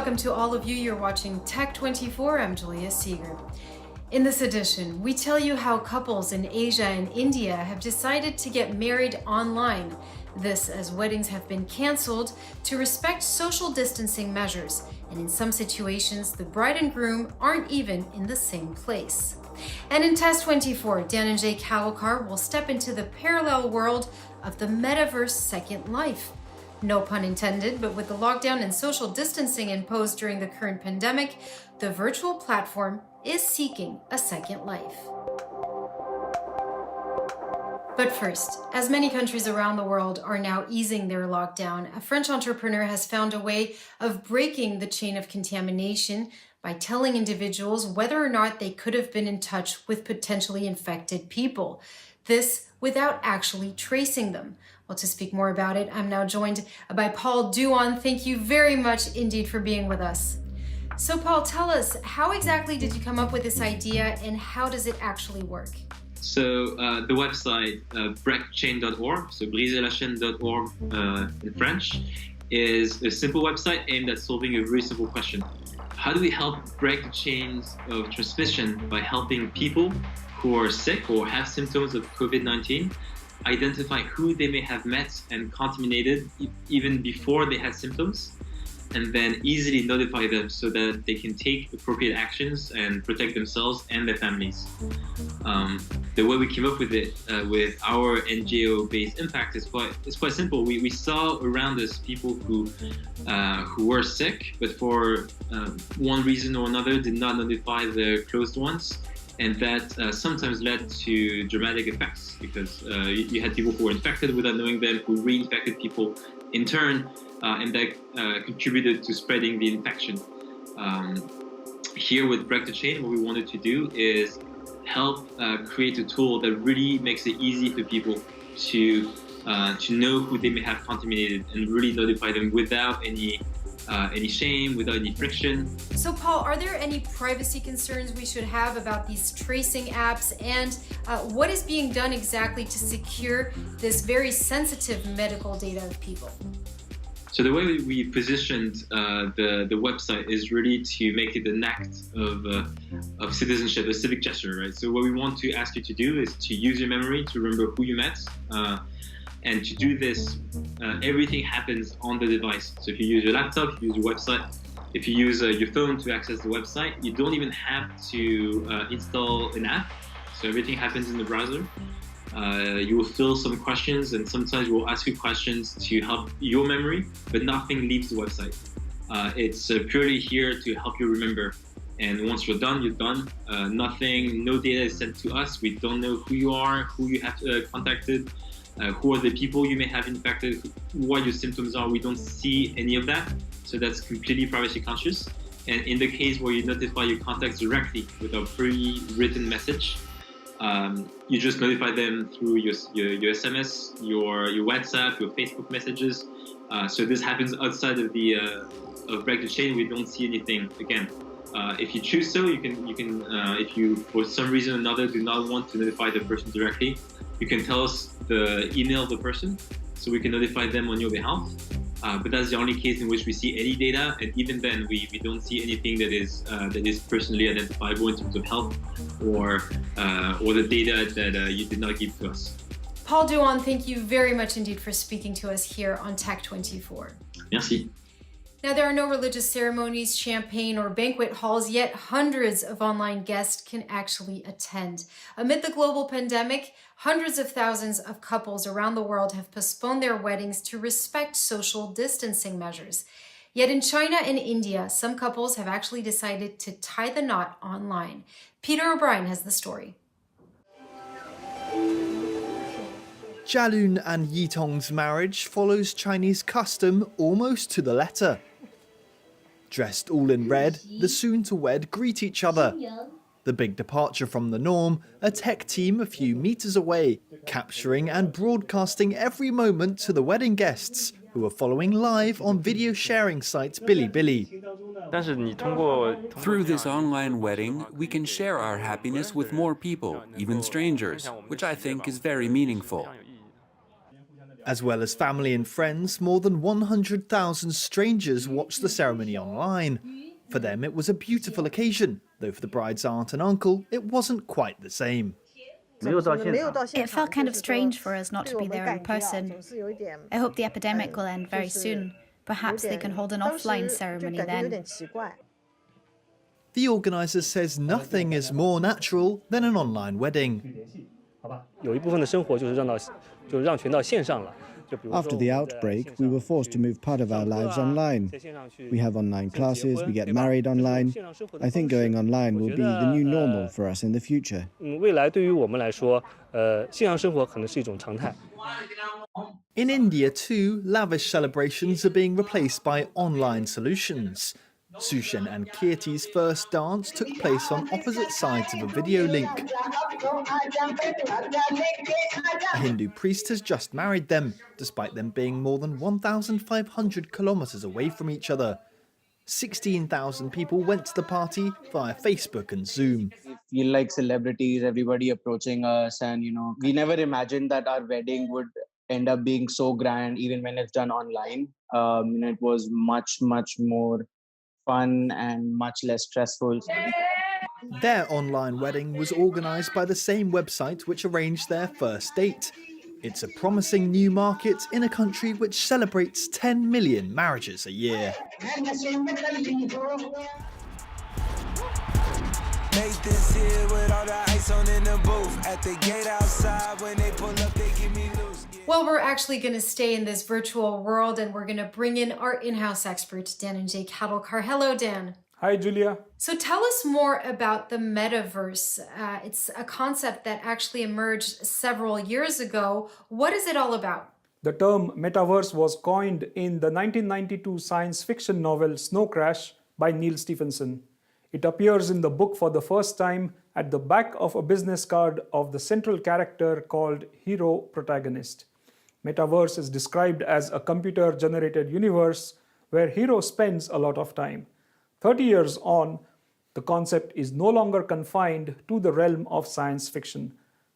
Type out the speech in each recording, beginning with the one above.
welcome to all of you. You're watching Tech24. I'm Julia Seeger. In this edition, we tell you how couples in Asia and India have decided to get married online. This as weddings have been canceled to respect social distancing measures. And in some situations, the bride and groom aren't even in the same place. And in Test24, Dan and Jay Kalokar will step into the parallel world of the metaverse Second Life. No pun intended, but with the lockdown and social distancing imposed during the current pandemic, the virtual platform is seeking a second life. But first, as many countries around the world are now easing their lockdown, a French entrepreneur has found a way of breaking the chain of contamination by telling individuals whether or not they could have been in touch with potentially infected people. This without actually tracing them. Well, to speak more about it, I'm now joined by Paul Duan. Thank you very much indeed for being with us. So Paul, tell us, how exactly did you come up with this idea and how does it actually work? So the website breakchain.org, so briserlachaine.org in French, is a simple website aimed at solving a very simple question. How do we help break the chains of transmission by helping people who are sick or have symptoms of COVID-19 identify who they may have met and contaminated even before they had symptoms, and then easily notify them so that they can take appropriate actions and protect themselves and their families. The way we came up with it, with our NGO-based impact, is quite simple. We saw around us people who were sick, but for one reason or another did not notify their closed ones. And that sometimes led to dramatic effects because you had people who were infected without knowing them, who reinfected people in turn, and that contributed to spreading the infection. Here with Break the Chain, what we wanted to do is help create a tool that really makes it easy for people to know who they may have contaminated and really notify them without any shame, without any friction. So Paul, are there any privacy concerns we should have about these tracing apps, and what is being done exactly to secure this very sensitive medical data of people? So the way we positioned the website is really to make it an act of citizenship, a civic gesture, right? So what we want to ask you to do is to use your memory to remember who you met. And to do this, everything happens on the device. So if you use your laptop, if you use your website, if you use your phone to access the website, you don't even have to install an app. So everything happens in the browser. You will fill some questions, and sometimes we'll ask you questions to help your memory, but nothing leaves the website. It's purely here to help you remember. And once you're done, you're done. No data is sent to us. We don't know who you are, who you have contacted, who are the people you may have infected, what your symptoms are. We don't see any of that. So that's completely privacy conscious. And in the case where you notify your contacts directly with a pre-written message, you just notify them through your SMS, your WhatsApp, your Facebook messages. So this happens outside of the of Break the Chain. We don't see anything. Again, if you choose so, you can if you for some reason or another do not want to notify the person directly, you can tell us the email of the person so we can notify them on your behalf. But that's the only case in which we see any data, and even then we don't see anything that is personally identifiable in terms of health or the data that you did not give to us. Paul Duan, thank you very much indeed for speaking to us here on Tech24. Merci. Now, there are no religious ceremonies, champagne, or banquet halls, yet hundreds of online guests can actually attend. Amid the global pandemic, hundreds of thousands of couples around the world have postponed their weddings to respect social distancing measures. Yet in China and India, some couples have actually decided to tie the knot online. Peter O'Brien has the story. Jialun and Yitong's marriage follows Chinese custom almost to the letter. Dressed all in red, the soon-to-wed greet each other. The big departure from the norm, a tech team a few meters away, capturing and broadcasting every moment to the wedding guests, who are following live on video sharing site Bilibili. Through this online wedding, we can share our happiness with more people, even strangers, which I think is very meaningful. As well as family and friends, more than 100,000 strangers watched the ceremony online. For them, it was a beautiful occasion, though for the bride's aunt and uncle, it wasn't quite the same. It felt kind of strange for us not to be there in person. I hope the epidemic will end very soon. Perhaps they can hold an offline ceremony then. The organiser says nothing is more natural than an online wedding. After the outbreak, we were forced to move part of our lives online. We have online classes, we get married online. I think going online will be the new normal for us in the future. In India too, lavish celebrations are being replaced by online solutions. Sushen and Kirti's first dance took place on opposite sides of a video link. A Hindu priest has just married them, despite them being more than 1,500 kilometers away from each other. 16,000 people went to the party via Facebook and Zoom. We feel like celebrities, everybody approaching us, and we never imagined that our wedding would end up being so grand, even when it's done online. It was much more fun and much less stressful. Their online wedding was organised by the same website which arranged their first date. It's a promising new market in a country which celebrates 10 million marriages a year. Well, we're actually going to stay in this virtual world and we're going to bring in our in-house expert, Dan and Jay Kattolkar. Hello, Dan. Hi, Julia. So tell us more about the metaverse. It's a concept that actually emerged several years ago. What is it all about? The term metaverse was coined in the 1992 science fiction novel Snow Crash by Neil Stephenson. It appears in the book for the first time at the back of a business card of the central character called Hero Protagonist. Metaverse is described as a computer-generated universe where Hero spends a lot of time. 30 years on, the concept is no longer confined to the realm of science fiction.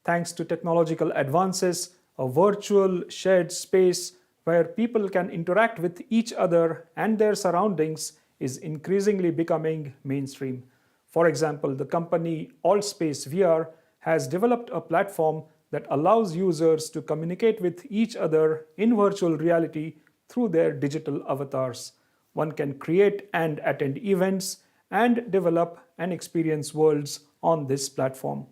Thanks to technological advances, a virtual shared space where people can interact with each other and their surroundings is increasingly becoming mainstream. For example, the company Allspace VR has developed a platform that allows users to communicate with each other in virtual reality through their digital avatars. One can create and attend events and develop and experience worlds on this platform.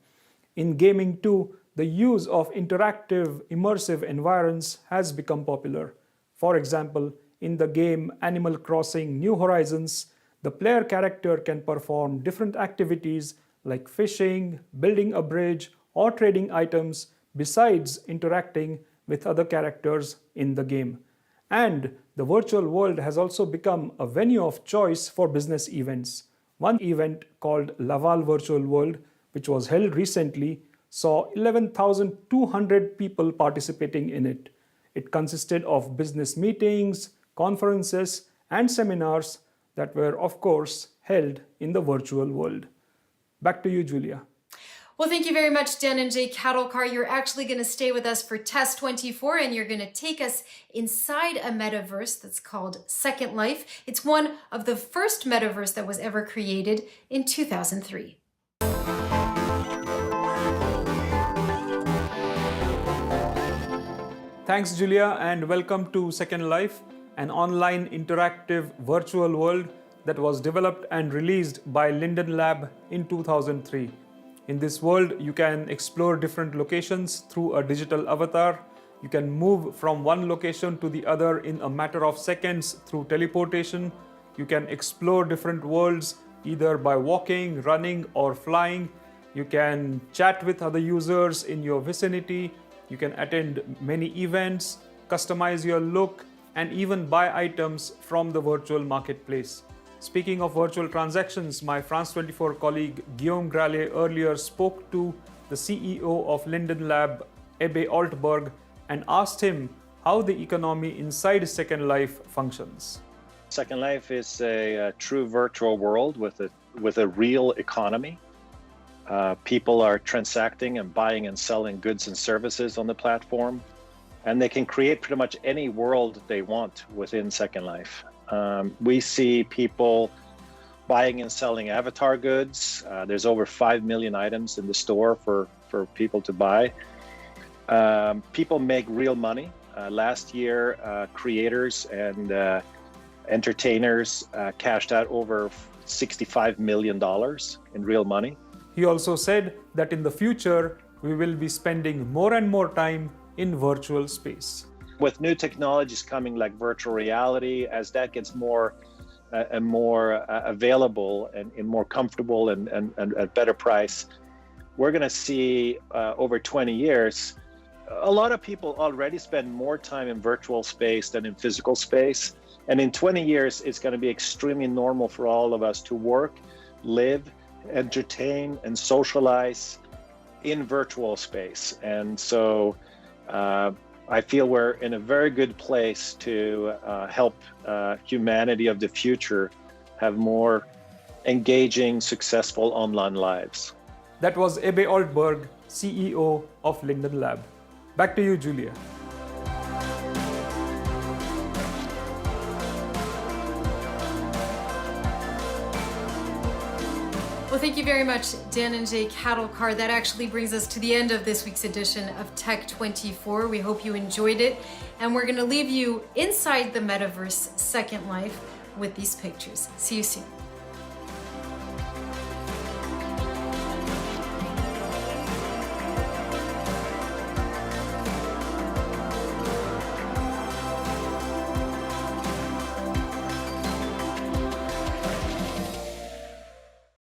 In gaming too, the use of interactive, immersive environments has become popular. For example, in the game Animal Crossing New Horizons, the player character can perform different activities like fishing, building a bridge, or trading items besides interacting with other characters in the game. And the virtual world has also become a venue of choice for business events. One event called Laval Virtual World, which was held recently, saw 11,200 people participating in it. It consisted of business meetings, conferences, and seminars that were, of course, held in the virtual world. Back to you, Julia. Well, thank you very much, Dan and Jay Kattolkar. You're actually going to stay with us for Test 24, and you're going to take us inside a metaverse that's called Second Life. It's one of the first metaverse that was ever created in 2003. Thanks, Julia, and welcome to Second Life, an online interactive virtual world that was developed and released by Linden Lab in 2003. In this world, you can explore different locations through a digital avatar. You can move from one location to the other in a matter of seconds through teleportation. You can explore different worlds either by walking, running, or flying. You can chat with other users in your vicinity. You can attend many events, customize your look, and even buy items from the virtual marketplace. Speaking of virtual transactions, my France 24 colleague Guillaume Grallet earlier spoke to the CEO of Linden Lab, Ebbe Altberg, and asked him how the economy inside Second Life functions. Second Life is a true virtual world with a real economy. People are transacting and buying and selling goods and services on the platform. and they can create pretty much any world they want within Second Life. We see people buying and selling avatar goods. There's over 5 million items in the store for people to buy. People make real money. Last year, creators and entertainers cashed out over $65 million in real money. He also said that in the future, we will be spending more and more time in virtual space. With new technologies coming like virtual reality, as that gets more available and more comfortable and at better price, we're going to see over 20 years, a lot of people already spend more time in virtual space than in physical space. And in 20 years, it's going to be extremely normal for all of us to work, live, entertain, and socialize in virtual space. And so I feel we're in a very good place to help humanity of the future have more engaging, successful online lives. That was Ebbe Altberg, CEO of Linden Lab. Back to you, Julia. Well, thank you very much, Dan and Jay Cattlecar. That actually brings us to the end of this week's edition of Tech 24. We hope you enjoyed it. And we're going to leave you inside the metaverse Second Life with these pictures. See you soon.